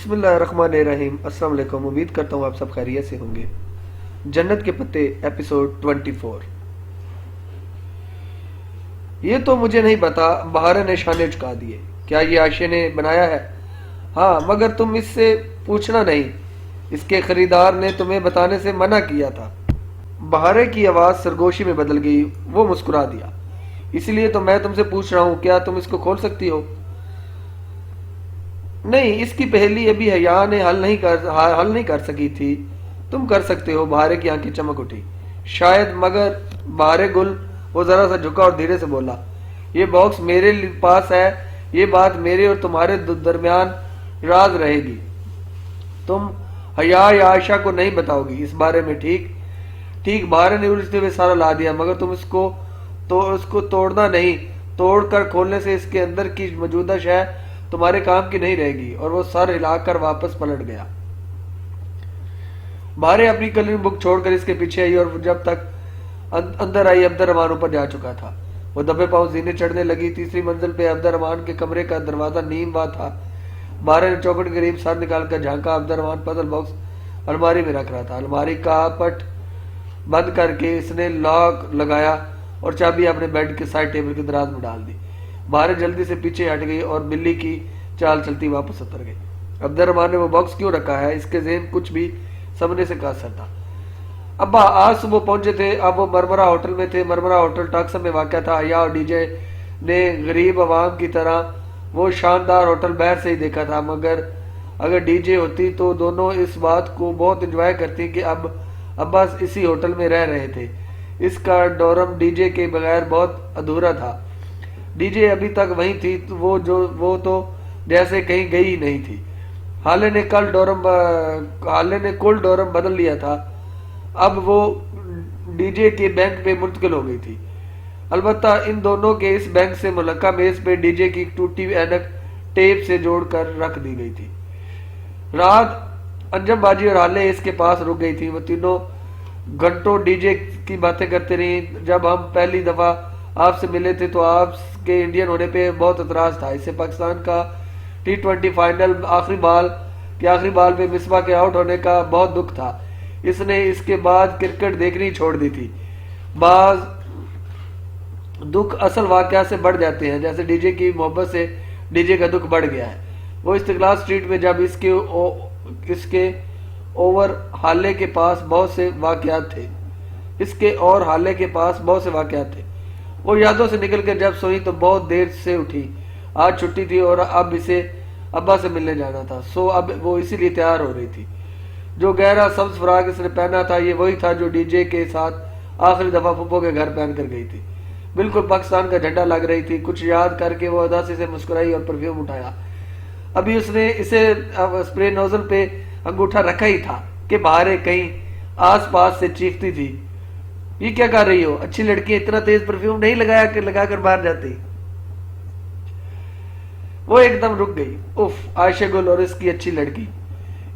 بسم اللہ الرحمن الرحیم۔ السلام علیکم، امید کرتا ہوں آپ سب خیریت سے ہوں گے۔ جنت کے پتے ایپیسوڈ 24۔ یہ تو مجھے نہیں پتا، بہار نے شانے چکا دیے۔ کیا یہ عائشہ نے بنایا ہے؟ ہاں، مگر تم اس سے پوچھنا نہیں، اس کے خریدار نے تمہیں بتانے سے منع کیا تھا۔ بہارے کی آواز سرگوشی میں بدل گئی، وہ مسکرا دیا۔ اسی لیے تو میں تم سے پوچھ رہا ہوں، کیا تم اس کو کھول سکتی ہو؟ نہیں، اس کی پہلی ابھی حیا نے حل نہیں کر سکی تھی، تم کر سکتے ہو۔ بہارے کی آنکھیں چمک اٹھی۔ شاید، مگر بہارے گل۔ وہ ذرا سا جھکا اور دھیرے سے بولا، یہ باکس میرے پاس ہے، یہ بات میرے اور تمہارے درمیان راز رہے گی۔ تم حیا یا عائشہ کو نہیں بتاؤ گی اس بارے میں، ٹھیک؟ ٹھیک۔ بہارے نے الجھتے ہوئے سارا لا دیا، مگر تم اس کو توڑنا نہیں، توڑ کر کھولنے سے اس کے اندر کی موجودہ شے تمہارے کام کی نہیں رہے گی۔ اور وہ سر ہلا کر واپس پلٹ گیا۔ بہارے اپنی کلرنگ بک چھوڑ کر اس کے پیچھے آئی، اور جب تک اندر آئی عبد الرحمن اوپر جا چکا تھا۔ وہ دبے پاؤں زینے چڑھنے لگی۔ تیسری منزل پہ عبد الرحمن کے کمرے کا دروازہ نیم وا تھا۔ بہارے نے چوکھٹ کے قریب سر نکال کر جھانکا۔ عبد الرحمن پزل باکس الماری میں رکھ رہا تھا۔ الماری کا پٹ بند کر کے اس نے لاک لگایا اور چابی اپنے بیڈ کے سائڈ ٹیبل کے دراز میں ڈال دی۔ بہارے جلدی سے پیچھے ہٹ گئی اور بلی کی چال چلتی واپس اتر گئی۔ عبد الرحمن نے وہ باکس کیوں رکھا ہے؟ اس کے ذہن کچھ بھی سمجھنے سے قاصر تھا۔ ابا آج صبح پہنچے تھے، اب وہ مرمرہ ہوٹل میں تھے۔ مرمرہ ہوٹل ٹاکسم میں واقع تھا۔ حیا اور ڈی جے نے غریب عوام کی طرح وہ شاندار ہوٹل باہر سے ہی دیکھا تھا، مگر اگر ڈی جے ہوتی تو دونوں اس بات کو بہت انجوائے کرتی کہ اب ابا اسی ہوٹل میں رہ رہے تھے۔ اس کا ڈورم ڈی جے کے بغیر بہت ادھورا تھا۔ ڈی جے ابھی تک وہیں تھی، وہ تو جیسے کہیں گئی ہی نہیں تھی۔ حالے نے کل ڈورم بدل لیا تھا، اب وہ ڈی جے کے بینک پہ منتقل ہو گئی تھی۔ البتہ ان دونوں کے اس بینک سے ملکہ میز پہ ڈی جے کی ٹوٹی اینک ٹیپ سے جوڑ کر رکھ دی گئی تھی۔ رات انجم باجی اور حالے اس کے پاس رک گئی تھی۔ وہ تینوں گھنٹوں ڈی جے کی باتیں کرتے رہی۔ جب ہم پہلی دفعہ آپ سے ملے تھے تو آپ کے انڈین ہونے پہ بہت اعتراض تھا۔ اس سے پاکستان کا T20 فائنل آخری بال پہ مصباح کے آؤٹ ہونے کا بہت دکھ تھا۔ اس نے اس کے بعد کرکٹ دیکھنی چھوڑ دی تھی۔ بعض دکھ اصل واقعہ سے بڑھ جاتے ہیں، جیسے ڈی جے کی محبت سے ڈی جے کا دکھ بڑھ گیا ہے۔ وہ استقلال اسٹریٹ میں جب اس کے اور حالے کے پاس بہت سے واقعات تھے۔ وہ یادوں سے نکل کر جب سوئی تو بہت دیر سے اٹھی۔ آج چھٹی تھی اور اب اسے ابا سے ملنے جانا تھا، سو اب وہ اسی لیے تیار ہو رہی تھی۔ جو گہرا سبز فراق اس نے پہنا تھا یہ وہی تھا جو ڈی جے کے ساتھ آخری دفعہ پھپھو کے گھر پہن کر گئی تھی۔ بالکل پاکستان کا جھنڈا لگ رہی تھی۔ کچھ یاد کر کے وہ اداسی سے مسکرائی اور پرفیوم اٹھایا۔ ابھی اس نے اسے اسپرے نوزل پہ انگوٹھا رکھا ہی تھا کہ بہارے کہیں آس پاس سے چیختی تھی، یہ کیا کر رہی ہو؟ اچھی لڑکیاں اتنا تیز پرفیوم نہیں لگا کر باہر جاتی۔ وہ ایک دم رک گئی۔ اف، عائشہ گل اور اس کی اچھی لڑکی۔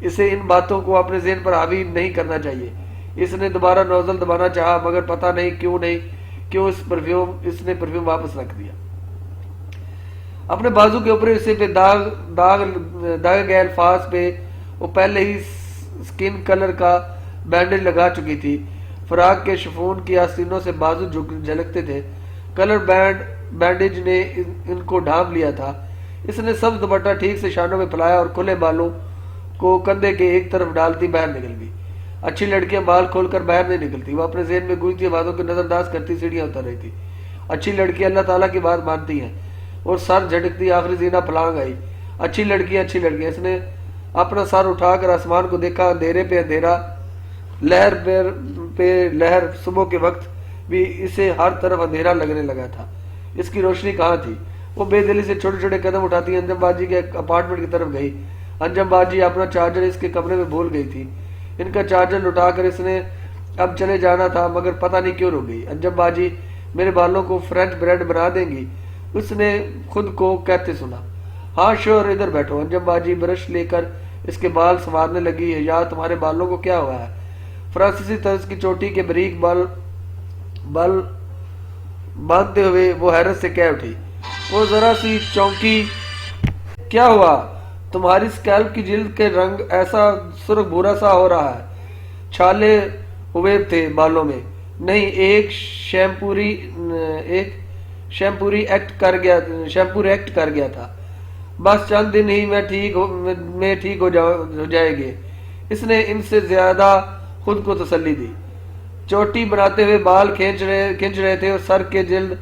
اسے ان باتوں کو اپنے ذہن پر حاوی نہیں کرنا چاہیے۔ اس نے دوبارہ نوزل دبانا چاہا، مگر پتہ نہیں کیوں اس نے پرفیوم واپس رکھ دیا۔ اپنے بازو کے اوپر حصے پہ داغ گئے الفاظ پہ وہ پہلے ہی سکن کلر کا بینڈیج لگا چکی تھی۔ فراق کے شفون کی آستینوں سے بازو جھلکتے تھے۔ کلر بینڈیج نے ان کو ڈھانپ لیا تھا۔ اس نے سبز دوپٹہ ٹھیک سے شانوں میں پھیلایا اور کھلے بالوں کو کندھے کے ایک طرف ڈالتی باہر نکل گئی۔ اچھی لڑکیاں بال کھول کر باہر نہیں نکلتی۔ وہ اپنے ذہن میں گونجتی آوازوں کو نظر انداز کرتی سیڑھیاں اتر رہی تھی۔ اچھی لڑکیاں اللہ تعالیٰ کی بات مانتی ہیں، اور سر جھٹکتی آخری زینہ پھلانگ آئی۔ اچھی لڑکیاں۔ اس نے اپنا سر اٹھا کر آسمان کو دیکھا۔ اندھیرے پہ اندھیرا، لہر پہ لہر۔ صبح کے وقت بھی اسے ہر طرف اندھیرا لگنے لگا تھا۔ اس کی روشنی کہاں تھی؟ وہ بے دلی سے چھوٹے چھوٹے قدم اٹھاتی انجم باجی کے اپارٹمنٹ کی طرف گئی۔ انجم باجی اپنا چارجر اس کے کمرے میں بھول گئی تھی۔ ان کا چارجر لٹا کر اس نے اب چلے جانا تھا، مگر پتہ نہیں کیوں رک گئی۔ انجم باجی میرے بالوں کو فرینچ بریڈ بنا دیں گی؟ اس نے خود کو کہتے سنا۔ ہاں شور، ادھر بیٹھو۔ انجم باجی برش لے کر اس کے بال سنوارنے لگی۔ یا تمہارے بالوں کو کیا ہوا ہے؟ فرانسیسی طرز کی چوٹی کے بریک بال باندھتے ہوئے وہ حیرت سے کہہ اٹھی۔ وہ ذرا سی چونکی۔ کیا ہوا؟ تمہاری اسکیلپ کی جلد کے رنگ ایسا سرخ بھورا سا ہو رہا ہے. چھالے ہوئے تھے بالوں میں. نہیں، ایک شیمپوری ایکٹ کر گیا تھا. بس چند دن ہی میں ٹھیک ہو جائے گے. اس نے ان سے زیادہ خود کو تسلی دی. چوٹی بناتے ہوئے بال کھینچ رہے تھے اور سر کی جلد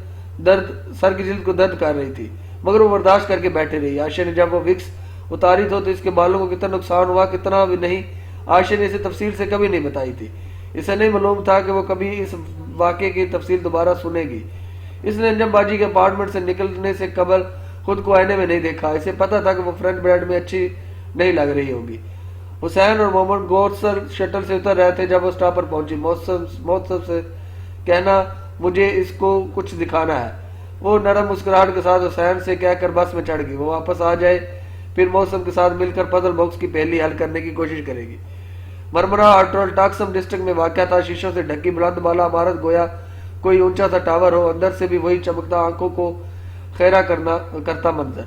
کو درد کر رہی تھی، مگر وہ برداشت کر کے بیٹھے رہی. عائشہ نے جب وہ وکس اتاری تو اس کے بالوں کو کتنا نقصان ہوا کتنا بھی نہیں، عائشہ نے اسے تفصیل سے کبھی نہیں بتائی تھی. اسے نہیں معلوم تھا کہ وہ کبھی اس واقعے کی تفصیل دوبارہ سنے گی. اس نے انجم باجی کے اپارٹمنٹ سے نکلنے سے قبل خود کو آئینے میں نہیں دیکھا. اسے پتا تھا کہ وہ فرنٹ بیڈ میں اچھی نہیں لگ رہی ہوگی. حسین اور محمد گورسر شٹل سے اتر رہے تھے جب وہ سٹاپ پر پہنچی. محسب سے کہنا مجھے اس کو کچھ دکھانا ہے. وہ نرم مسکراہٹ کے ساتھ حسین سے کہہ کر بس میں چڑھ گئی. وہ واپس آ جائے پھر موسم کے ساتھ مل کر پزل باکس کی پہلی حل کرنے کی کوشش کرے گی. مرمرہ ہوٹل ٹاکسم ڈسٹرکٹ میں واقع تھا. شیشوں سے ڈھکی بلند بالا عمارت گویا کوئی اونچا سا ٹاور ہو. اندر سے بھی وہی چمکتا آنکھوں کو خیرہ کرتا منظر.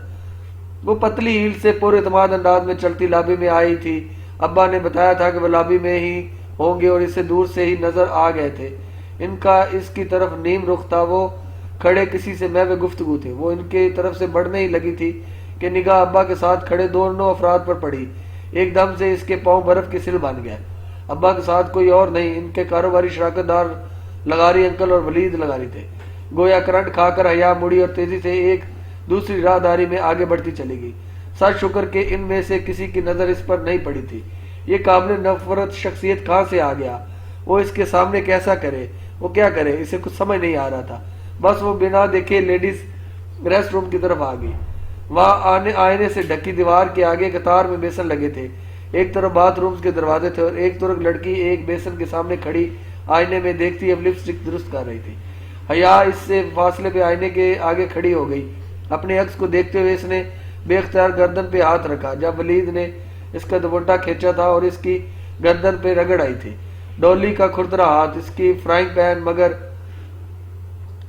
وہ پتلی ہیل سے پورے اعتماد انداز میں چلتی لابی میں آئی تھی. ابا نے بتایا تھا کہ وہ لابی میں ہی ہوں گے اور اسے دور سے ہی نظر آ گئے تھے. ان کا اس کی طرف نیم رخ تھا. وہ کھڑے کسی سے محو گفتگو تھے. وہ ان کی طرف سے بڑھنے ہی لگی تھی کہ نگاہ ابا کے ساتھ کھڑے دونوں افراد پر پڑی. ایک دم سے اس کے پاؤں برف کے سل بن گئے. ابا کے ساتھ کوئی اور نہیں، ان کے کاروباری شراکت دار لغاری انکل اور ولید لغاری تھے. گویا کرنٹ کھا کر حیا مڑی اور تیزی سے ایک دوسری راہداری میں آگے بڑھتی چلی گئی. سچ شکر کہ ان میں سے کسی کی نظر اس پر نہیں پڑی تھی. یہ قابل نفرت شخصیت کہاں سے آ گیا؟ وہ اس کے سامنے کیسا کرے؟ وہ کیا کرے؟ اسے کچھ سمجھ نہیں آ رہا تھا. بس وہ بنا دیکھے لیڈیز ریسٹ روم کی طرف آ گئی. وہاں آئینے سے ڈھکی دیوار کے آگے قطار میں بیسن لگے تھے. ایک طرف باتھ رومز کے دروازے تھے اور ایک طرف لڑکی ایک بیسن کے سامنے کھڑی آئینے میں دیکھتی اب لپسٹک درست کر رہی تھی. حیا اس سے فاصلے پہ آئینے کے آگے کھڑی ہو گئی. اپنے عکس کو دیکھتے ہوئے اس نے بے اختیار گردن پہ ہاتھ رکھا. جب ولید نے اس کا دوپٹہ کھینچا تھا اور اس کی گردن پہ رگڑ آئی تھی. ڈولی کا کھردرا ہاتھ، اس کی فرائنگ پین، مگر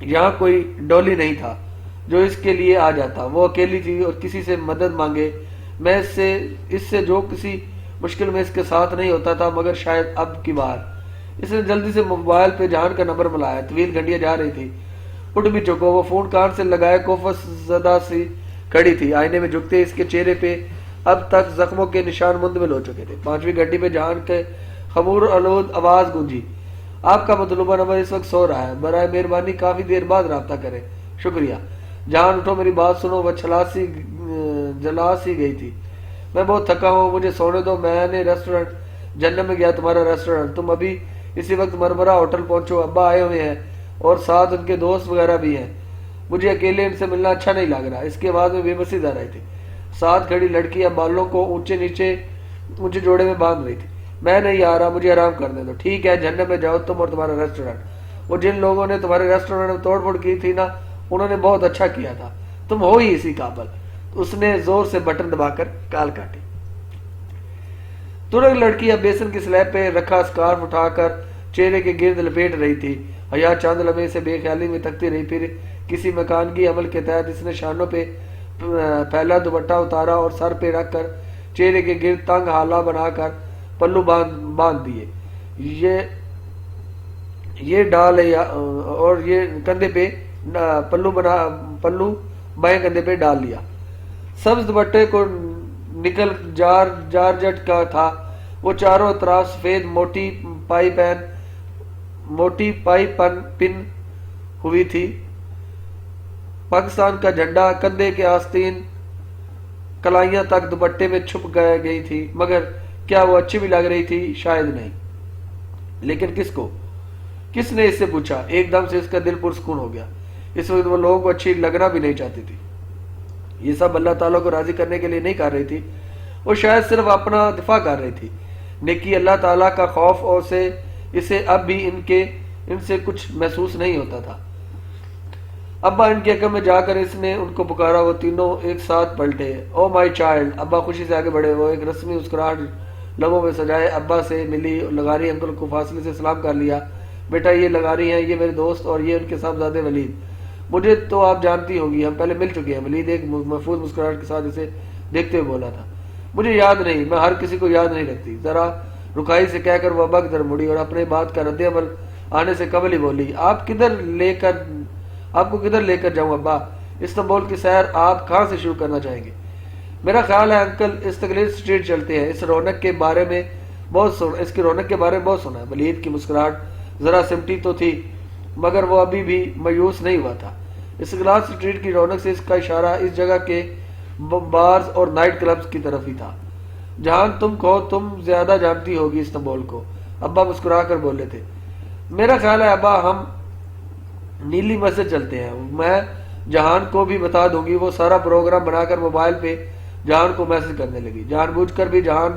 یہاں کوئی ڈولی نہیں تھا جو اس کے لیے آ جاتا. وہ اکیلی تھی اور کسی سے مدد مانگے. میں اس سے جو کسی مشکل میں اس کے ساتھ نہیں ہوتا تھا، مگر شاید اب کی بار. اس نے جلدی سے موبائل پہ جان کا نمبر ملایا. طویل گھنٹیاں جا رہی تھی. اٹھ بھی چکو. وہ فون کان سے لگائے کوفت زدہ سی کھڑی تھی. آئینے میں جھکتے اس کے چہرے پہ اب تک زخموں کے نشان مندمل ہو چکے تھے. 5ویں گھنٹی پہ جان کے خمور آلود آواز گونجی. آپ کا مطلوبہ نمبر اس وقت سو رہا ہے. برائے مہربانی کافی دیر بعد رابطہ کریں. شکریہ. جان اٹھو، میری بات سنو. وہ جلا سی گئی تھی. میں بہت تھکا ہوں، مجھے سونے دو. میں نے ریسٹورنٹ جنم میں گیا، تمہارا ریسٹورنٹ. تم ابھی اسی وقت مرمرہ ہوٹل پہنچو. ابا آئے ہوئے ہیں اور ساتھ ان کے دوست وغیرہ بھی ہیں. مجھے اکیلے ان سے ملنا اچھا نہیں لگ رہا. اس کی آواز میں بے بسی آ رہی تھی. ساتھ کھڑی لڑکی اب بالوں کو اونچے جوڑے میں باندھ رہی تھی. میں نہیں آ رہا، مجھے آرام کرنے دو. ٹھیک ہے، جہنم میں جاؤ تم اور تمہارا ریسٹورنٹ. وہ جن لوگوں نے تمہارے ریسٹورنٹ میں توڑ پھوڑ کی تھی نا، انہوں نے بہت اچھا کیا تھا. تم ہو ہی اسی قابل. اس نے زور سے بٹن دبا کر کال کاٹی. ترک لڑکی اب بیسن کی سلیب پہ رکھا اسکارف اٹھا کر چہرے کے گرد لپیٹ رہی تھی. حیا چاند لمحے سے بے خیالی میں تکتی رہی. پھر کسی مکانگی عمل کے تحت اس نے شانوں پہ پھیلا دوپٹہ اتارا اور سر پہ رکھ کر چہرے کے گرد تنگ حالہ بنا کر پلو باندھ دیے. یہ ڈال اور یہ کندھے پہ پلو بائیں کندھے پہ ڈال لیا. سبز دوپٹے کو نکل جارجٹ کا تھا. وہ چاروں اطراف سفید موٹی پائی پن ہوئی تھی. پاکستان کا جھنڈا کندھے کے آستین کلائیاں تک دوپٹے میں چھپ گئی تھی. مگر کیا وہ اچھی بھی لگ رہی تھی؟ شاید نہیں. لیکن کس نے اس سے پوچھا؟ ایک دم سے اس کا دل پرسکون ہو گیا. اس وقت وہ لوگوں کو اچھی لگنا بھی نہیں چاہتی تھی. یہ سب اللہ تعالیٰ کو راضی کرنے کے لیے نہیں کر رہی تھی. وہ شاید صرف اپنا دفاع کر رہی تھی. نیکی، اللہ تعالیٰ کا خوف اور اسے اب بھی ان سے کچھ محسوس نہیں ہوتا تھا. ابا ان کے حکم میں جا کر اس نے ان کو پکارا. وہ تینوں ایک ساتھ پلٹے. او مائی چائلڈ. ابا خوشی سے آگے بڑھے. وہ ایک رسمی مسکراہٹ لبوں میں سجائے ابا سے ملی. لغاری انکل کو فاصلے سے سلام کر لیا. بیٹا یہ لغاری ہیں، یہ میرے دوست اور یہ ان کے صاحبزادے ولید. مجھے تو آپ جانتی ہوگی، ہم پہلے مل چکے ہیں. ولید ایک محفوظ مسکراہٹ کے ساتھ اسے دیکھتے ہوئے بولا تھا. مجھے یاد نہیں، میں ہر کسی کو یاد نہیں رکھتی۔ ذرا رکائی سے کہہ کر وہ ابا کی طرف مڑی اور اپنے بات کا رد عمل آنے سے قبل ہی بولی، آپ کو کدھر لے کر جاؤں ابا؟ استنبول کی سیر آپ کہاں سے شروع کرنا چاہیں گے؟ میرا خیال ہے انکل استقلال اسٹریٹ چلتے ہیں، اس کی رونق کے بارے میں بہت سنا ہے۔ ولید کی مسکراہٹ ذرا سمٹی تو تھی مگر وہ ابھی بھی مایوس نہیں ہوا تھا۔ استقلال اسٹریٹ کی رونق سے اس کا اشارہ اس جگہ کے بارز اور نائٹ کلبز کی طرف ہی تھا۔ جہان تم زیادہ جانتی ہوگی استنبول کو، ابا مسکرا کر بولے تھے۔ میرا خیال ہے ابا ہم نیلی مسجد چلتے ہیں، میں جہان کو بھی بتا دوں گی۔ وہ سارا پروگرام بنا کر موبائل پہ جہان کو میسج کرنے لگی۔ جان بوجھ کر بھی جہان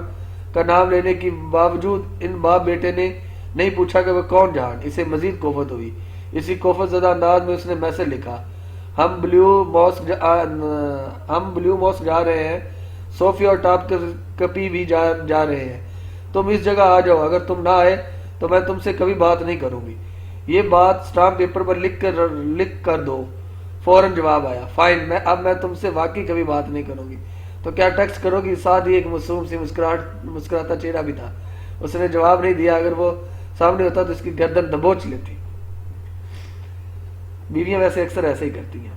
کا نام لینے کے باوجود ان باپ بیٹے نے نہیں پوچھا کہ وہ کون جہان۔ اسے مزید کوفت ہوئی۔ اسی کوفت زدہ انداز میں اس نے میسج لکھا، ہم بلیو ماسک جا رہے ہیں، صوفیا اور ٹاپ کپی بھی جا رہے ہیں، تم اس جگہ آ جاؤ، اگر تم نہ آئے تو میں تم سے کبھی بات نہیں کروں گی۔ یہ بات سٹامپ پیپر پر لکھ کر دو۔ فوراً جواب آیا، فائن، میں تم سے واقعی کبھی بات نہیں کروں گی۔ تو کیا ٹیکسٹ کرو گی؟ ساتھ ہی ایک معصوم سی مسکراتا چہرہ بھی تھا۔ اس نے جواب نہیں دیا، اگر وہ سامنے ہوتا تو اس کی گردن دبوچ لیتی۔ بیویاں ویسے اکثر ایسے ہی کرتی ہیں۔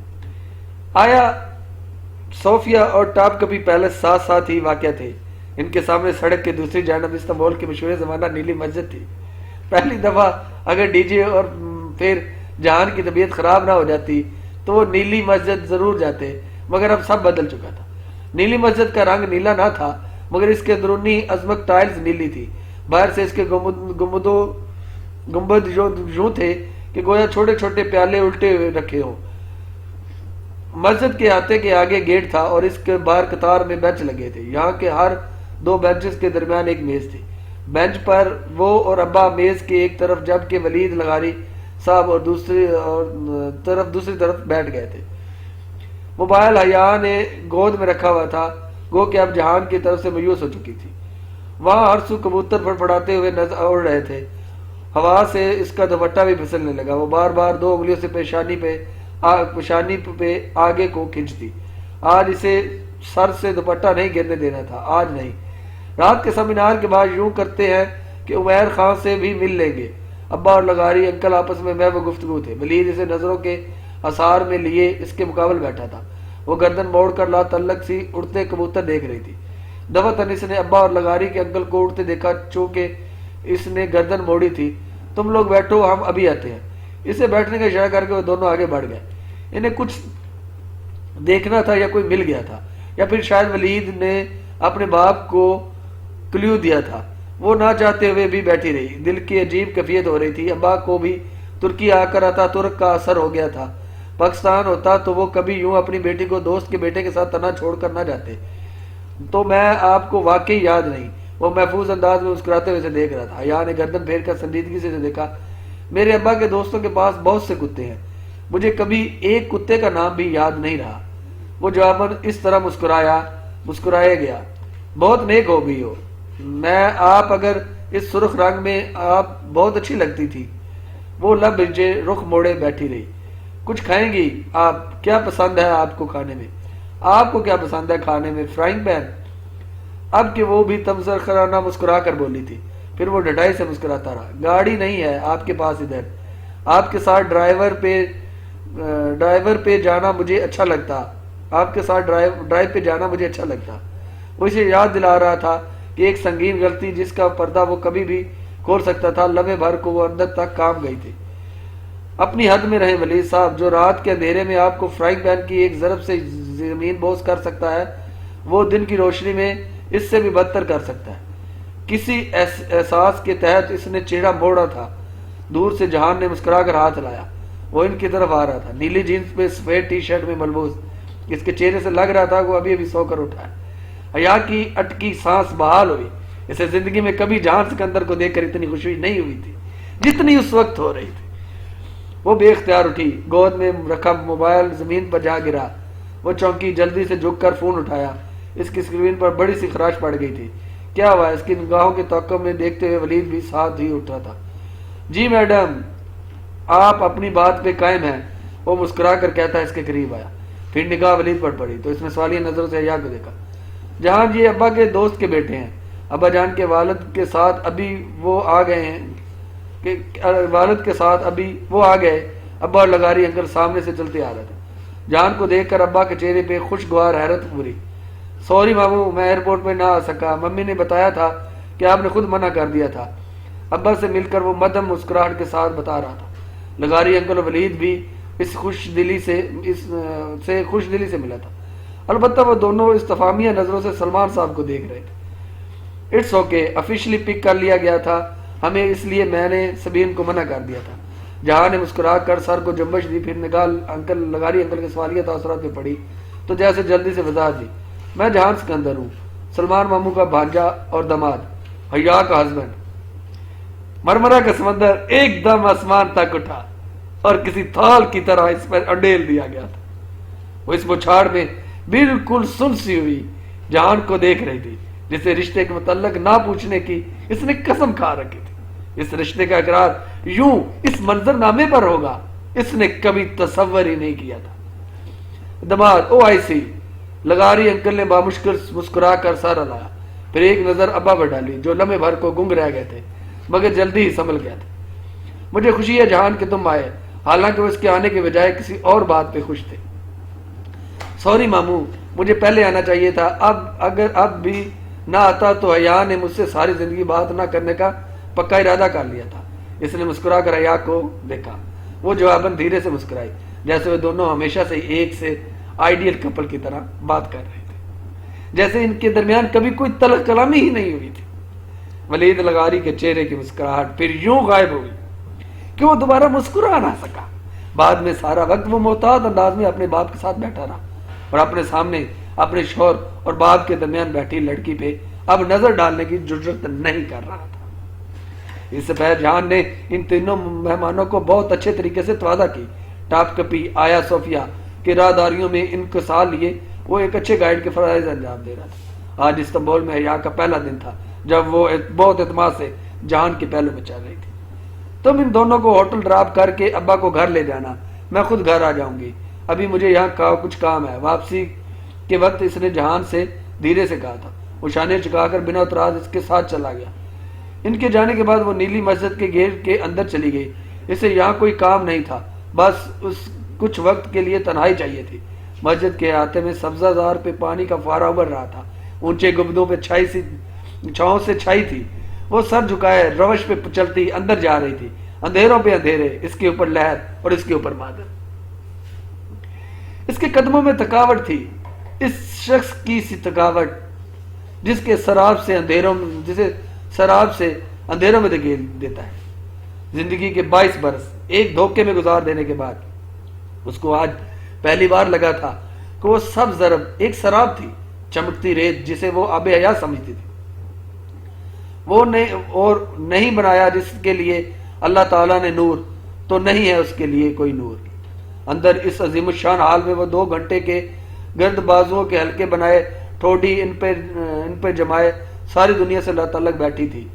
آیا صوفیا اور ٹاپ کپی پیلس ساتھ ساتھ ہی واقع تھے۔ ان کے سامنے سڑک کے دوسری جانب استنبول کی مشہور زمانہ نیلی مسجد تھی۔ پہلی دفعہ اگر ڈی جے اور پھر جہان کی طبیعت خراب نہ ہو جاتی تو وہ نیلی مسجد ضرور جاتے، مگر اب سب بدل چکا تھا۔ نیلی مسجد کا رنگ نیلا نہ تھا مگر اس کے اندرونی عظمت ٹائلز نیلی تھی۔ باہر سے اس کے گنبد یوں تھے کہ گویا چھوٹے چھوٹے پیالے الٹے ہوئے رکھے ہوں۔ مسجد کے احاطے کے آگے گیٹ تھا اور اس کے باہر قطار میں بینچ لگے تھے۔ یہاں کے ہر دو بینچز کے درمیان ایک میز تھی۔ بینچ پر وہ اور ابا میز کے ایک طرف جبکہ ولید لغاری صاحب اور دوسری طرف بیٹھ گئے تھے۔ موبائل حیا نے گود میں رکھا ہوا تھا، گو کہ اب جہان کی طرف سے مایوس ہو چکی تھی۔ وہاں ہر سو کبوتر پڑپڑاتے ہوئے نظر اڑ رہے تھے۔ ہوا سے اس کا دوپٹہ بھی پھسلنے لگا۔ وہ بار بار دو انگلیوں سے پیشانی پہ آگے کو کھینچتی۔ آج اسے سر سے دوپٹہ نہیں گرنے دینا تھا، آج نہیں۔ رات کے سیمینار کے بعد یوں کرتے ہیں کہ عمیر خان سے بھی مل لیں گے۔ ابا اور لغاری انکل آپس میں محو گفتگو تھے۔ ولید اسے نظروں کے اثار میں لیے اس کے مقابل بیٹھا تھا۔ وہ گردن موڑ کر لا تعلق سی اڑتے کبوتر دیکھ رہی تھی۔ دفعتاً اس نے ابا اور لغاری کے انکل کو اڑتے دیکھا، چونکہ اس نے گردن موڑی تھی۔ تم لوگ بیٹھو، ہم ابھی آتے ہیں۔ اسے بیٹھنے کا اشارہ کر کے وہ دونوں آگے بڑھ گئے۔ انہیں کچھ دیکھنا تھا یا کوئی مل گیا تھا، یا پھر شاید ولید نے اپنے باپ کو کلیو دیا تھا۔ وہ نہ چاہتے ہوئے بھی بیٹھی رہی۔ دل کی عجیب کیفیت ہو رہی تھی۔ ابا کو بھی ترکی آ کر آتا ترک کا اثر ہو گیا تھا۔ پاکستان ہوتا تو وہ کبھی یوں اپنی بیٹی کو دوست کے بیٹے کے ساتھ تنہا چھوڑ کر نہ جاتے۔ تو میں آپ کو واقعی یاد نہیں۔ وہ محفوظ انداز میں مسکراتے ہوئے اسے دیکھ رہا تھا۔ حیا نے گردن پھیر کر سنجیدگی سے دیکھا، میرے ابا کے دوستوں کے پاس بہت سے کتے ہیں، مجھے کبھی ایک کتے کا نام بھی یاد نہیں رہا۔ وہ جواباً اس طرح مسکرایا گیا، بہت نیک ہو گئی ہو میں آپ، اگر اس سرخ رنگ میں آپ بہت اچھی لگتی تھی۔ وہ لب بھیجے رخ موڑے بیٹھی رہی۔ کچھ کھائیں گی آپ؟ کیا پسند ہے آپ کو کھانے میں؟ آپ کو کیا پسند ہے کھانے میں؟ Frying pan? اب کہ وہ بھی تمسخرانہ مسکرا کر بولی تھی، پھر وہ ڈھٹائی سے مسکراتا رہا۔ گاڑی نہیں ہے آپ کے پاس ادھر؟ آپ کے ساتھ ڈرائیور پہ جانا مجھے اچھا لگتا۔ آپ کے ساتھ ڈرائیو پہ جانا مجھے اچھا لگتا۔ وہ اسے یاد دلا رہا تھا کہ ایک سنگین غلطی جس کا پردہ وہ کبھی بھی کھول سکتا تھا، لمحے بھر کو وہ اندر تک کام گئی تھی۔ اپنی حد میں رہیں ولید صاحب، جو رات کے اندھیرے میں آپ کو فرائنگ پین کی ایک ضرب سے زمین بوس کر سکتا ہے، وہ دن کی روشنی میں اس سے بھی بدتر کر سکتا ہے۔ کسی احساس کے تحت اس نے چہرہ موڑا تھا۔ دور سے جہان نے مسکرا کر ہاتھ لایا، وہ ان کی طرف آ رہا تھا، نیلی جینس پہ سفید ٹی شرٹ میں ملبوس۔ اس کے چہرے سے لگ رہا تھا کہ وہ ابھی سو کر اٹھا ہے۔ حیا کی اٹکی سانس بحال ہوئی۔ اسے زندگی میں کبھی جہان سکندر کو دیکھ کر اتنی خوشی نہیں ہوئی تھی جتنی اس وقت ہو رہی تھی۔ وہ بے اختیار اٹھی، گود میں رکھا موبائل زمین پر جا گرا۔ وہ چونکی، جلدی سے جھک کر فون اٹھایا۔ اس کی اسکرین پر بڑی سی خراش پڑ گئی تھی۔ کیا ہوا؟ اس کی نگاہوں کے توقع میں دیکھتے ہوئے ولید بھی ساتھ ہی اٹھا تھا۔ جی میڈم، آپ اپنی بات پہ قائم ہیں، وہ مسکرا کر کہتا اس کے قریب آیا۔ پھر نگاہ ولید پر پڑی تو اس نے سوالیہ نظروں سے حیا کو دیکھا۔ جہان جی ابا کے دوست کے بیٹے ہیں، ابا جان کے والد کے ساتھ ابھی وہ آ گئے ہیں کہ والد کے ساتھ ابھی وہ آ گئے۔ ابا اور لغاری انکل سامنے سے چلتے آ رہا تھا۔ جان کو دیکھ کر ابا کے چہرے پہ خوشگوار حیرت پوری۔ سوری ماموں، میں ایئرپورٹ پہ نہ آ سکا، ممی نے بتایا تھا کہ آپ نے خود منع کر دیا تھا۔ ابا سے مل کر وہ مدھم مسکراہٹ کے ساتھ بتا رہا تھا۔ لغاری انکل ولید بھی اس خوش دلی سے ملا تھا، البتہ وہ دونوں استفہامیہ نظروں سے سلمان صاحب کو دیکھ رہے تھے۔ اٹس اوکے، آفیشلی پک کر لیا گیا تھا ہمیں، اس لیے میں نے سبین کو منع کر دیا تھا۔ جہاں نے مسکرا کر سر کو جنبش دی، پھر نگاہ لغاری انکل کے سوالیہ تاثرات میں پڑی تو جیسے جلدی سے وضاحت دی۔ میں جہان سکندر ہوں، سلمان ماموں کا بھانجا اور داماد، حیا کا ہسبینڈ۔ مرمرہ کا سمندر ایک دم آسمان تک اٹھا اور کسی تھال کی طرح اس پر انڈیل دیا گیا تھا۔ وہ اس بچھاڑ میں بالکل سنسی ہوئی جہان کو دیکھ رہی تھی، جسے رشتے کے متعلق نہ پوچھنے کی اس نے قسم کھا رکھی تھی۔ اس رشتے کا اقرار یوں اس منظر نامے پر ہوگا، اس نے کبھی تصور ہی نہیں کیا تھا۔ داماد، او آئی سی، لغاری انکل نے بامشکل مسکرا کر سر ہلایا، پھر ایک نظر ابا پر ڈالی جو لمحے بھر کو گنگ رہ گئے تھے مگر جلدی ہی سنبھل گیا تھا۔ مجھے خوشی ہے جہان کہ تم آئے، حالانکہ وہ اس کے آنے کے بجائے کسی اور بات پہ خوش تھے۔ سوری ماموں، مجھے پہلے آنا چاہیے تھا، اگر اب بھی نہ آتا تو حیا نے مجھ سے ساری زندگی بات نہ کرنے کا پکا ارادہ کر لیا تھا۔ اس نے مسکرا کر حیا کو دیکھا، وہ جواباً دھیرے سے مسکرائی، جیسے وہ دونوں ہمیشہ سے ایک سے آئیڈیل کپل کی طرح بات کر رہے تھے، جیسے ان کے درمیان کبھی کوئی تلخ کلامی ہی نہیں ہوئی تھی۔ ولید لغاری کے چہرے کی مسکراہٹ پھر یوں غائب ہو گئی کہ وہ دوبارہ مسکرا نہ سکا۔ بعد میں سارا وقت وہ محتاط انداز میں اپنے باپ کے ساتھ بیٹھا رہا اور اپنے سامنے اپنے شوہر اور باپ کے درمیان بیٹھی لڑکی پہ اب نظر ڈالنے کی جرأت نہیں کر رہا تھا۔ اس سے پہلے جہان نے ان تینوں مہمانوں کو بہت اچھے طریقے سے توازہ کی۔ ٹاپ کپی آیا صوفیہ کے راہداریوں میں انکسار لیے وہ ایک اچھے گائیڈ کے فرائض انجام دے رہا تھا۔ آج استنبول میں حیا کا پہلا دن تھا جب وہ بہت اعتماد سے جہان کے پہلو میں چل رہی تھی۔ تم ان دونوں کو ہوٹل ڈراپ کر کے ابا کو گھر لے جانا، میں خود گھر آ جاؤں گی، ابھی مجھے یہاں کچھ کام ہے۔ واپسی کے وقت اس نے جہان سے دھیرے سے کہا تھا۔ وہ شانے چکا کر بنا اعتراض اس کے ساتھ چلا گیا۔ ان کے جانے کے بعد وہ نیلی مسجد کے گیٹ کے اندر چلی گئی۔ اسے یہاں کوئی کام نہیں تھا، بس کچھ وقت کے لیے تنہائی چاہیے تھی۔ مسجد کے احاطے میں سبزہ زار پہ پانی کا فوارہ ابھر رہا تھا، اونچے گنبدوں پہ چھاؤں سے چھائی تھی۔ وہ سر جھکائے روش پہ چلتی اندر جا رہی تھی، اندھیروں پہ اندھیرے، اس کے اوپر لہر اور اس کے اوپر بادل۔ اس کے قدموں میں تھکاوٹ تھی، اس شخص کی سی تھکاوٹ جسے سراب سے اندھیروں میں دھکیل دیتا ہے۔ زندگی کے 22 برس ایک دھوکے میں گزار دینے کے بعد اس کو آج پہلی بار لگا تھا کہ وہ سب ضرب ایک سراب تھی، چمکتی ریت جسے وہ آب حیات سمجھتی تھی۔ وہ نہیں بنایا جس کے لیے اللہ تعالیٰ نے نور، تو نہیں ہے اس کے لیے کوئی نور۔ اندر اس عظیم الشان حال میں وہ 2 گھنٹے کے گرد بازوؤں کے حلقے بنائے، ٹھوڈی ان پہ جمائے ساری دنیا سے اللہ تعالیٰ بیٹھی تھی،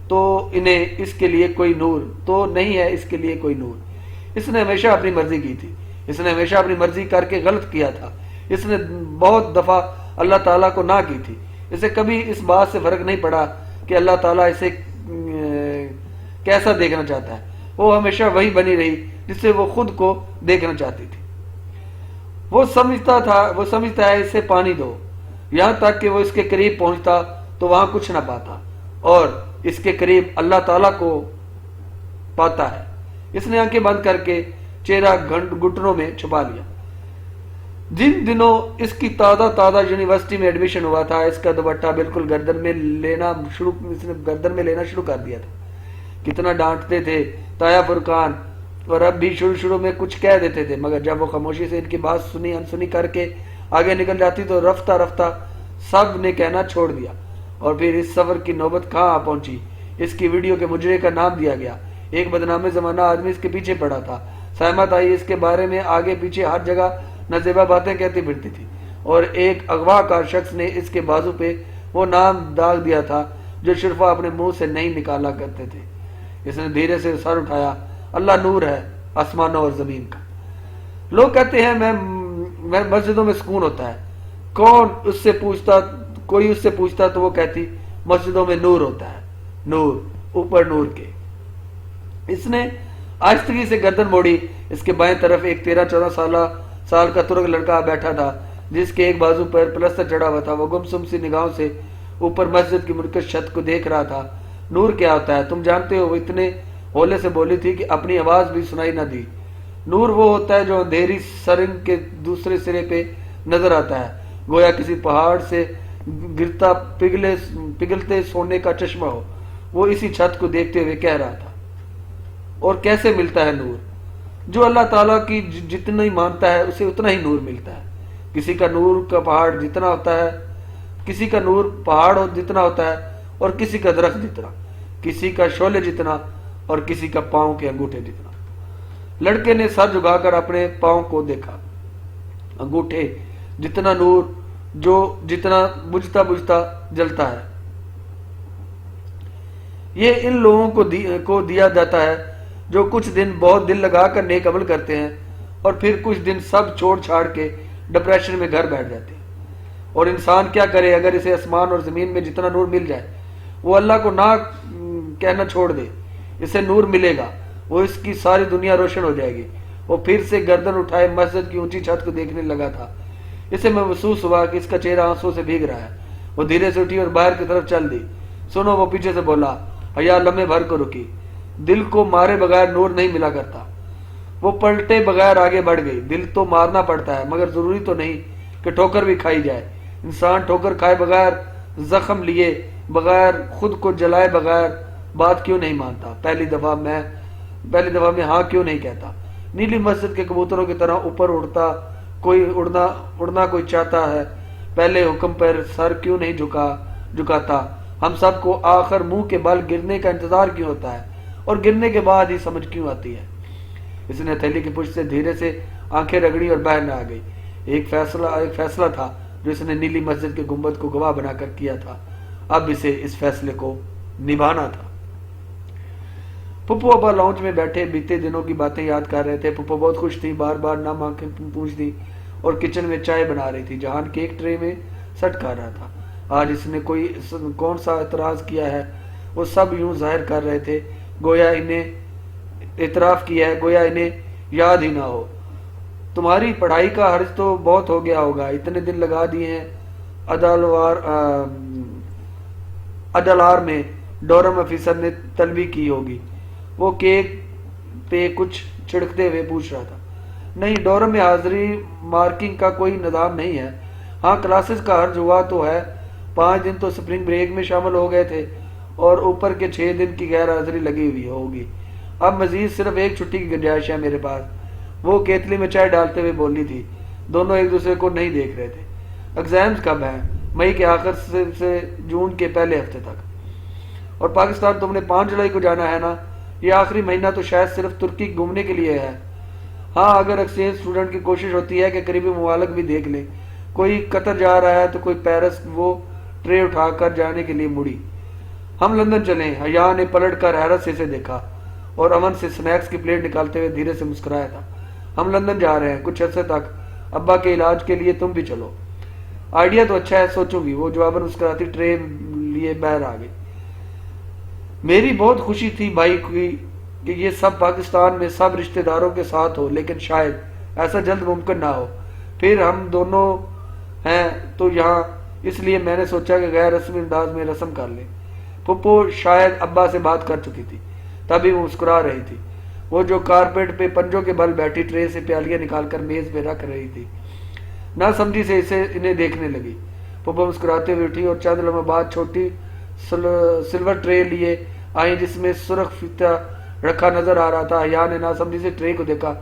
تو انہیں اس کے لیے کوئی نور، تو نہیں ہے اس کے لیے کوئی نور۔ اس نے ہمیشہ اپنی مرضی کی تھی، اس نے ہمیشہ اپنی مرضی کر کے غلط کیا تھا، اس نے بہت دفعہ اللہ تعالیٰ کو نہ کی تھی۔ اسے کبھی اس بات سے فرق نہیں پڑا کہ اللہ تعالیٰ اسے کیسا دیکھنا چاہتا ہے، وہ ہمیشہ وہی بنی رہی جس سے وہ خود کو دیکھنا چاہتی تھی۔ وہ سمجھتا ہے اسے پانی دو، یہاں تک کہ وہ اس کے قریب پہنچتا تو وہاں کچھ نہ پاتا اور اس کے قریب اللہ تعالیٰ کو پاتا ہے۔ اس نے آنکھیں بند کر کے چہرہ گھٹنوں میں چھپا لیا۔ جن دنوں اس کی تازہ یونیورسٹی میں ایڈمیشن ہوا تھا، اس کا دوپٹہ بالکل گردن میں لینا شروع کر دیا تھا۔ کتنا ڈانٹتے تھے تایا فرقان، اور اب بھی شروع میں کچھ کہہ دیتے تھے، مگر جب وہ خاموشی سے ان کی بات سنی انسنی کر کے آگے نکل جاتی تو رفتہ رفتہ سب نے کہنا چھوڑ دیا۔ اور پھر اس سفر کی نوبت کہاں آ پہنچی۔ اس کی ویڈیو کے مجرے کا نام دیا گیا۔ ایک بدنام زمانہ آدمی اس کے پیچھے پڑا تھا۔ سہمت آئی اس کے بارے میں آگے پیچھے ہر جگہ نازیبا باتیں کہتی پھرتی تھی، اور ایک اغوا کار شخص نے اس کے بازو پہ وہ نام داغ دیا تھا جو شرفا اپنے منہ سے نہیں نکالا کرتے تھے۔ اس نے دھیرے سے سر اٹھایا۔ اللہ نور ہے آسمانوں اور زمین کا۔ لوگ کہتے ہیں میں مسجدوں میں سکون ہوتا ہے، کون اس سے پوچھتا کوئی اس سے پوچھتا تو وہ کہتی مسجدوں میں نور ہوتا ہے، نور، اوپر نور کے۔ اس نے آہستگی سے گردن موڑی۔ اس کے بائیں طرف ایک 13-14 سال کا ترک لڑکا بیٹھا تھا جس کے ایک بازو پر پلستر چڑھا ہوا تھا۔ وہ گمسم سی نگاہوں سے اوپر مسجد کی منکش چھت کو دیکھ رہا تھا۔ نور کیا ہوتا ہے تم جانتے ہو؟ وہ اتنے ہولے سے بولی تھی کہ اپنی آواز بھی سنائی نہ دی۔ نور وہ ہوتا ہے جو اندھیری سرنگ کے دوسرے سرے پہ نظر آتا ہے، گویا کسی پہاڑ سے گرتا پگھلتے سونے کا چشمہ ہو۔ وہ اسی چھت کو دیکھتے ہوئے کہہ رہا تھا۔ اور کیسے ملتا ہے نور؟ جو اللہ تعالیٰ کی جتنا ہی مانتا ہے اسے اتنا ہی نور ملتا ہے۔ کسی کا نور کا پہاڑ جتنا ہوتا ہے، کسی کا نور پہاڑ جتنا ہوتا ہے اور کسی کا درخت جتنا، کسی کا شعلے جتنا اور کسی کا پاؤں کے انگوٹھے جتنا۔ لڑکے نے سر جھکا کر اپنے پاؤں کو دیکھا۔ انگوٹھے جتنا نور جو جتنا بجھتا جلتا ہے۔ یہ ان لوگوں کو دیا جاتا ہے جو کچھ دن بہت دل لگا کر نیک عمل کرتے ہیں اور پھر کچھ دن سب چھوڑ چھاڑ کے ڈپریشن میں گھر بیٹھ جاتے ہیں۔ اور انسان کیا کرے اگر اسے آسمان اور زمین میں جتنا نور مل جائے وہ اللہ کو نہ کہنا چھوڑ دے؟ اسے نور ملے گا، وہ اس کی ساری دنیا روشن ہو جائے گی۔ وہ پھر سے گردن اٹھائے مسجد کی اونچی چھت کو دیکھنے لگا تھا۔ اسے محسوس ہوا کہ اس کا چہرہ آنسوں سے بھیگ رہا ہے۔ وہ دھیرے سے اٹھی اور باہر کی طرف چل دی۔ سنو، وہ پیچھے سے بولا۔ حیا لمحے بھر کو رکی۔ دل کو مارے بغیر نور نہیں ملا کرتا۔ وہ پلٹے بغیر آگے بڑھ گئی۔ دل تو مارنا پڑتا ہے مگر ضروری تو نہیں کہ ٹھوکر بھی کھائی جائے۔ انسان ٹھوکر کھائے بغیر، زخم لیے بغیر، خود کو جلائے بغیر بات کیوں نہیں مانتا؟ پہلی دفعہ میں ہاں کیوں نہیں کہتا؟ نیلی مسجد کے کبوتروں کی طرح اوپر اڑنا کوئی چاہتا ہے، پہلے حکم پر سر کیوں نہیں جھکاتا؟ ہم سب کو آخر منہ کے بل گرنے کا انتظار کیوں ہوتا ہے اور گرنے کے بعد ہی سمجھ کیوں آتی ہے؟ اس نے ہتھیلی کی پشت سے دھیرے سے آنکھیں رگڑی اور باہر نہ آ گئی۔ ایک فیصلہ تھا جو اس نے نیلی مسجد کے گنبد کو گواہ بنا کر کیا تھا، اب اسے اس فیصلے کو نبھانا تھا۔ پھپھو ابا لاؤنج میں بیٹھے بیتے دنوں کی باتیں یاد کر رہے تھے۔ پھپھو بہت خوش تھی، بار بار نام آنکھیں پوچھتی اور کچن میں چائے بنا رہی تھی۔ جہان کیک ٹرے میں سٹ کر رہا تھا۔ آج اس نے کون سا اعتراض کیا ہے؟ وہ سب یوں ظاہر کر رہے تھے گویا انہیں اعتراف کیا ہے، گویا انہیں یاد ہی نہ ہو۔ تمہاری پڑھائی کا حرج تو بہت ہو گیا ہوگا، اتنے دن لگا دیے ہیں اڈالار میں، ڈورم افیسر نے طلبی کی ہوگی۔ وہ کیک پہ کچھ چھڑکتے ہوئے پوچھ رہا تھا۔ نہیں، ڈورم میں حاضری مارکنگ کا کوئی نظام نہیں ہے۔ ہاں، کلاسز کا حرج ہوا تو ہے، 5 دن تو سپرنگ بریک میں شامل ہو گئے تھے اور اوپر کے 6 دن کی غیر حاضری لگی ہوئی ہوگی۔ اب مزید صرف ایک چھٹی کی گنجائش ہے میرے پاس۔ وہ کیتلی میں چائے ڈالتے ہوئے بولی تھی۔ دونوں ایک دوسرے کو نہیں دیکھ رہے تھے۔ ایگزامز کب ہیں؟ مئی کے آخر سے جون کے پہلے ہفتے تک۔ اور پاکستان تم نے 5 جولائی کو جانا ہے نا؟ یہ آخری مہینہ تو شاید صرف ترکی گھومنے کے لیے ہے۔ ہاں، اگر ایکسچینج اسٹوڈنٹ کی کوشش ہوتی ہے کہ قریبی ممالک بھی دیکھ لیں، کوئی قطر جا رہا ہے تو کوئی پیرس۔ وہ ٹرے اٹھا کر جانے کے لیے مڑی۔ ہم لندن چلیں؟ حیا نے پلٹ کر حیرت سے اسے دیکھا اور امن سے سنیکس کی پلیٹ نکالتے ہوئے دھیرے سے مسکرایا تھا۔ ہم لندن جا رہے ہیں کچھ عرصے تک، ابا کے علاج کے لیے، تم بھی چلو۔ آئیڈیا تو اچھا ہے، سوچوں گی۔ وہ جواباً مسکراتی ٹرے لیے باہر آ گئی۔ میری بہت خوشی تھی بھائی کی کہ یہ سب پاکستان میں سب رشتہ داروں کے ساتھ ہو، لیکن شاید ایسا جلد ممکن نہ ہو۔ پھر ہم دونوں ہیں تو یہاں، اس لیے میں نے سوچا کہ غیر رسمی انداز میں رسم کر لیں۔ پھپھو شاید ابا سے بات کر چکی تھی، تبھی وہ مسکرا رہی تھی۔ وہ جو کارپیٹ پہ پنجوں کے بل بیٹھی ٹرے سے پیالیاں نکال کر میز پہ رکھ رہی تھی، نہ سمجھی سے انہیں دیکھنے لگی۔ پھپھو مسکراتے ہوئے اٹھی اور چند لمحہ بعد چھوٹی سلور ٹرے لیے آئی جس میں سرخ فیتا رکھا نظر آ رہا تھا۔ حیا نے نہ سمجھی سے ٹرے کو دیکھا،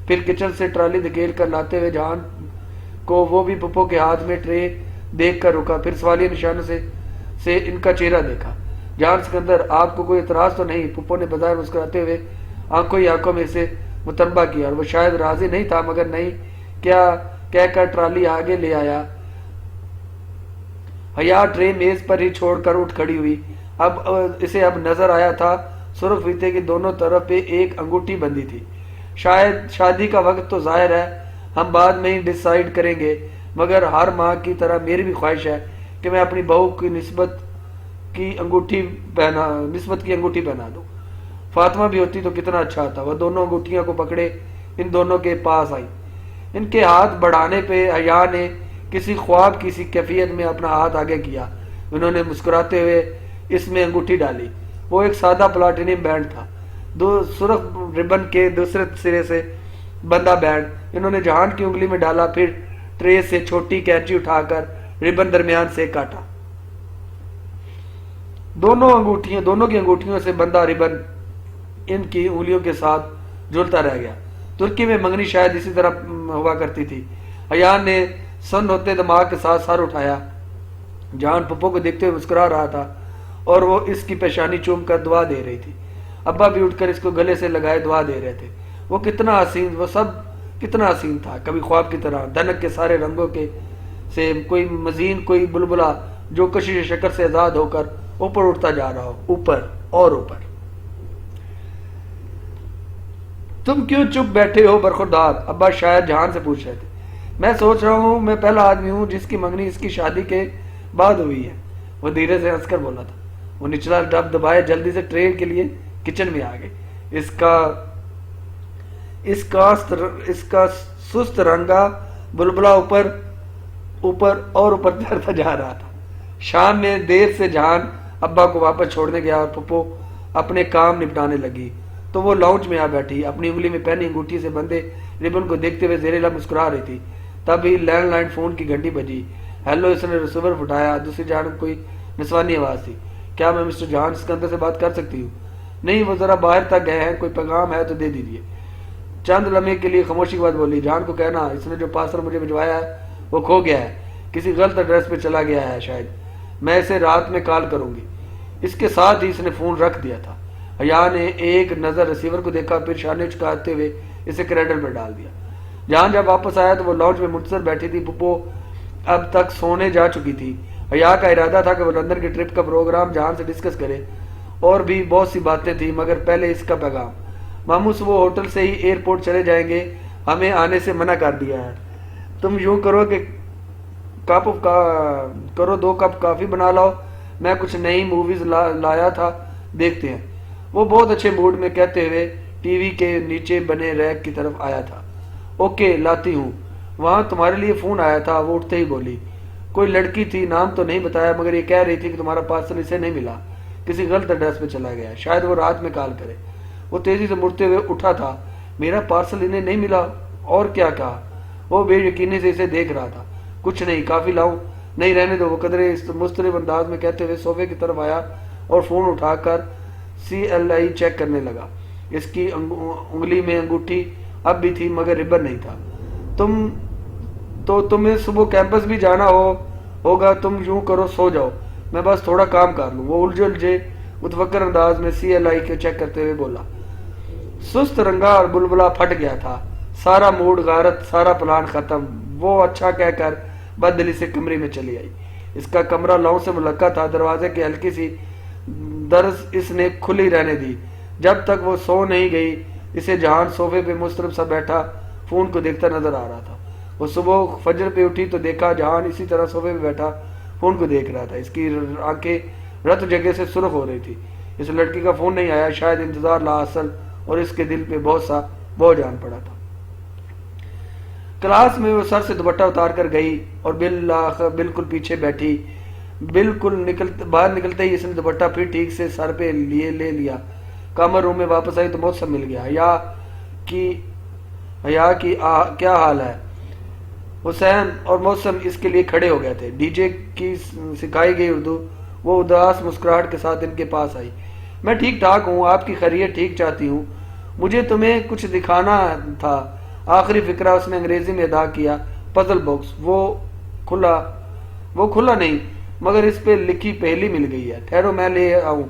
پھر کچن سے ٹرالی دھکیل کر لاتے ہوئے جہان کو وہ بھی پھپھو کے ہاتھ میں ٹرے دیکھ کر رکا، پھر سوالیہ نشانوں سے ان کا چہرہ دیکھا۔ جہان سکندر، آپ کو کوئی اعتراض تو نہیں؟ پھپھو نے بظاہر مسکراتے ہوئے آنکھوں ہی آنکھوں میں سے متنبہ کیا، اور وہ شاید راضی نہیں تھا مگر نہیں کیا کہہ کر ٹرالی آگے لے آیا۔ حیا ٹرے میز پر ہی چھوڑ کر اٹھ کھڑی ہوئی۔ اسے اب نظر آیا تھا سرخ فیتے کی دونوں طرف پہ ایک انگوٹھی بندھی تھی۔ شاید شادی کا وقت تو ظاہر ہے ہم بعد میں ہی ڈیسائیڈ کریں گے، مگر ہر ماں کی طرح میری بھی خواہش ہے کہ میں اپنی بہو کی نسبت کی انگوٹھی پہنا دوں. فاطمہ بھی ہوتی تو کتنا اچھا تھا. وہ دونوں انگوٹھیاں کو پکڑے ان دونوں کے پاس آئی. ان کے ہاتھ بڑھانے پہ حیا نے کسی خواب کی سی کیفیت میں اپنا ہاتھ آگے کیا. انہوں نے مسکراتے ہوئے اس میں انگوٹھی ڈالی. وہ ایک سادہ پلاٹینم بینڈ تھا, 2 سرخ ربن کے دوسرے سرے سے بندہ بینڈ. انہوں نے جہان کی انگلی میں ڈالا, پھر ٹرے سے چھوٹی کینچی اٹھا کر ربن درمیان سے کاٹا. دونوں کی انگوٹھیوں سے بندہ ربن ان کی انگلیوں کے ساتھ جھولتا رہ گیا. ترکی میں منگنی شاید اسی طرح ہوا کرتی تھی. حیا نے سن ہوتے دماغ کے ساتھ سر اٹھایا. جان پپو کو دیکھتے ہوئے مسکرا رہا تھا اور وہ اس کی پیشانی چوم کر دعا دے رہی تھی. ابا بھی اٹھ کر اس کو گلے سے لگائے دعا دے رہے تھے. وہ سب کتنا حسین تھا, کبھی خواب کی طرح دھنک کے سارے رنگوں کے سے کوئی مزین, کوئی بلبلا جو کشش شکر سے آزاد ہو کر اوپر اٹھتا جا رہا ہو, اوپر اور اوپر. تم کیوں چپ بیٹھے ہو برخوردار؟ ابا شاید جہان سے پوچھ رہے تھے. میں سوچ رہا ہوں میں پہلا آدمی ہوں جس کی منگنی اس کی شادی کے بعد ہوئی ہے. وہ دھیرے سے ہنس کر بولا تھا. وہ نچلا ڈب دبائے جلدی سے ٹرے کے لیے کچن میں آ گئے. اس کا سست رنگا بلبلا اوپر اور اوپر چڑھتا جا رہا تھا. شام میں دیر سے جہان ابا کو واپس چھوڑنے گیا اور پپو اپنے کام نپٹانے لگی تو وہ لاؤنج میں آ بیٹھی. اپنی انگلی میں پہنی انگوٹھی سے بندے ربن کو دیکھتے ہوئے زیر لب مسکرا رہی تھی. تبھی لینڈ لائن فون کی گھنٹی بجی. ہیلو, اس نے ریسیور اٹھایا. دوسری جانب کوئی نسوانی آواز تھی. کیا میں مسٹر جہان سکندر سے بات کر سکتی ہوں؟ نہیں, وہ ذرا باہر تک گئے ہیں, کوئی پیغام ہے تو دے دیجیے. چند لمحے کے لیے خاموشی کے بعد بولی. جہان کو کہنا اس نے جو پارسل مجھے بھجوایا ہے وہ کھو گیا ہے, کسی غلط ایڈریس پہ چلا گیا ہے شاید. میں اسے رات میں کال کروں گی. اس کے ساتھ ہی اس نے فون رکھ دیا تھا. حیا نے ایک نظر ریسیور کو دیکھا, پھر شانے چکاتے ہوئے اسے کریڈل پر ڈال دیا. جہان جب واپس آیا تو وہ لاؤنج میں منتظر بیٹھی تھی. پپو اب تک سونے جا چکی تھی. حیا کا ارادہ تھا کہ وہ لندن کی ٹرپ کا پروگرام جہان سے ڈسکس کرے. اور بھی بہت سی باتیں تھیں, مگر پہلے اس کا پیغام. ماموں صبح ہوٹل سے ہی ایئرپورٹ چلے جائیں گے, ہمیں آنے سے منع کر دیا ہے. تم یوں کرو کہ 2 کپ کافی بنا لاؤ, میں کچھ نئی موویز لایا تھا, دیکھتے ہیں. وہ بہت اچھے موڈ میں کہتے ہوئے ٹی وی کے نیچے بنے ریک کی طرف آیا تھا. اوکے, لاتی ہوں. وہاں تمہارے لیے فون آیا تھا. وہ اٹھتے ہی بولی. کوئی لڑکی تھی, نام تو نہیں بتایا, مگر یہ کہہ رہی تھی کہ تمہارا پارسل اسے نہیں ملا, کسی غلط ایڈریس پہ چلا گیا, شاید وہ رات میں کال کرے. وہ تیزی سے مڑتے ہوئے اٹھا تھا. میرا پارسل انہیں نہیں ملا؟ اور کیا کہا؟ وہ بے یقینی سے اسے دیکھ رہا تھا. کچھ نہیں, کافی لاؤں؟ نہیں, رہنے دو. وہ قدرے مضطرب انداز میں کہتے ہوئے صوفے کی طرف آیا اور فون اٹھا کر CLI چیک کرنے لگا. اس کی انگلی میں انگوٹھی اب بھی تھی مگر ربن نہیں تھا. تمہیں صبح کیمپس بھی جانا ہوگا. تم یوں کرو, سو جاؤ, میں بس تھوڑا کام کر لوں. وہ الجھے متفکر انداز میں CLI کے چیک کرتے ہوئے بولا. سست رنگا اور بلبلا پھٹ گیا تھا. سارا موڈ غارت, سارا پلان ختم. وہ اچھا کہہ کر بد دلی سے کمرے میں چلی آئی. اس کا کمرہ لاؤں سے ملکہ تھا. دروازے کی ہلکی سی درز اس نے کھلی رہنے دی. جب تک وہ سو نہیں گئی اسے جہان صوفے پہ مضطرب سا بیٹھا فون کو دیکھتا نظر آ رہا تھا. وہ صبح فجر پہ اٹھی تو دیکھا جہان اسی طرح صوفے پہ بیٹھا فون کو دیکھ رہا تھا. اس کی آنکھیں رت جگہ سے سرخ ہو رہی تھی. اس لڑکی کا فون نہیں آیا, شاید انتظار لا اصل, اور اس کے دل پہ بہت سا بوجھ آن پڑا تھا. کلاس میں وہ سر سے دوپٹہ اتار کر گئی اور بالکل پیچھے بیٹھی. باہر نکلتے ہی اس نے دوپٹہ پھر ٹھیک سے سر پہ لے لیا. کامر روم میں واپس آئی تو موسم مل گیا. حیا کی کیا حال ہے؟ حسین اور موسم اس کے لیے کھڑے ہو گئے تھے. ڈی جے کی سکھائی گئی اردو. وہ اداس مسکراہٹ کے ساتھ ان کے پاس آئی. میں ٹھیک ٹھاک ہوں, آپ کی خیریت ٹھیک چاہتی ہوں. مجھے تمہیں کچھ دکھانا تھا. آخری فقرہ اس نے انگریزی میں ادا کیا. Puzzle box. وہ کھلا نہیں, مگر اس پہ لکھی پہلی مل گئی ہے. ٹھہرو, میں لے آؤں.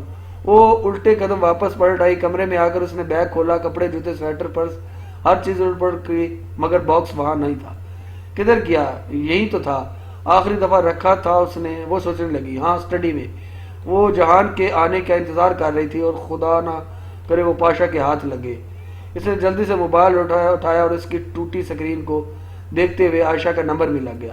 وہ الٹے قدم واپس پلٹ آئی. کمرے میں آ کر اس نے بیگ کھولا. کپڑے, جوتے, سویٹر, پرس, ہر چیز الٹ پلٹ کی, مگر باکس وہاں نہیں تھا. کدھر گیا؟ یہی تو تھا, آخری دفعہ رکھا تھا اس نے. وہ سوچنے لگی. ہاں, اسٹڈی میں. وہ جہان کے آنے کا انتظار کر رہی تھی اور خدا نہ کرے وہ پاشا کے ہاتھ لگے. اس نے جلدی سے موبائل اٹھایا اور اس کی ٹوٹی سکرین کو دیکھتے ہوئے عائشہ کا نمبر ملا گیا.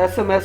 SMS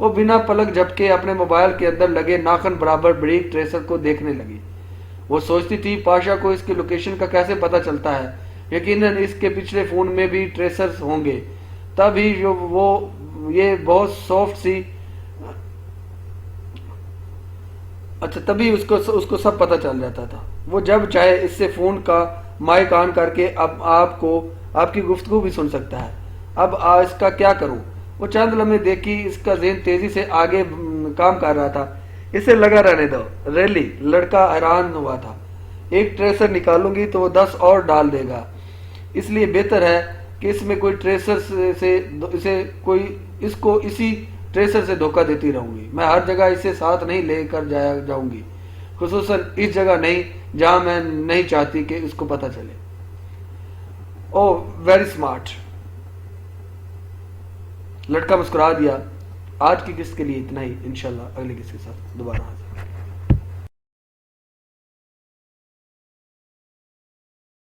وہ بنا پلک جھپکے اپنے موبائل کے اندر لگے ناخن برابر بریک ٹریسر کو دیکھنے لگی۔ وہ سوچتی تھی پاشا کو اس کی لوکیشن کا کیسے پتہ چلتا ہے، یقیناً اس کے پچھلے فون میں بھی ٹریسرز ہوں گے، تب ہی جو وہ یہ بہت سافٹ سی اچھا تبھی اس کو سب پتہ چل جاتا تھا۔ وہ جب چاہے اس سے فون کا مائک آن کر کے اب آپ کی گفتگو بھی سن سکتا ہے۔ اب اس کا کیا کروں؟ وہ چند لمحے دیکھی، اس کا ذہن تیزی سے آگے کام کر رہا تھا۔ اسے لگا رہنے دو، ریلی لڑکا حیران ہوا تھا۔ ایک ٹریسر نکالوں گی تو وہ 10 اور ڈال دے گا، اس لیے بہتر ہے کہ اس میں کوئی ٹریسر سے اس کو اسی ٹریسر سے دھوکہ دیتی رہوں گی۔ میں ہر جگہ اسے ساتھ نہیں لے کر جاؤں گی، خصوصاً اس جگہ نہیں جہاں میں نہیں چاہتی کہ اس کو پتہ چلے۔ او ویری اسمارٹ، لڑکا مسکرا دیا۔ آج کی قسط کے لیے اتنا ہی، انشاءاللہ اگلی قسط کے ساتھ دوبارہ حاضر۔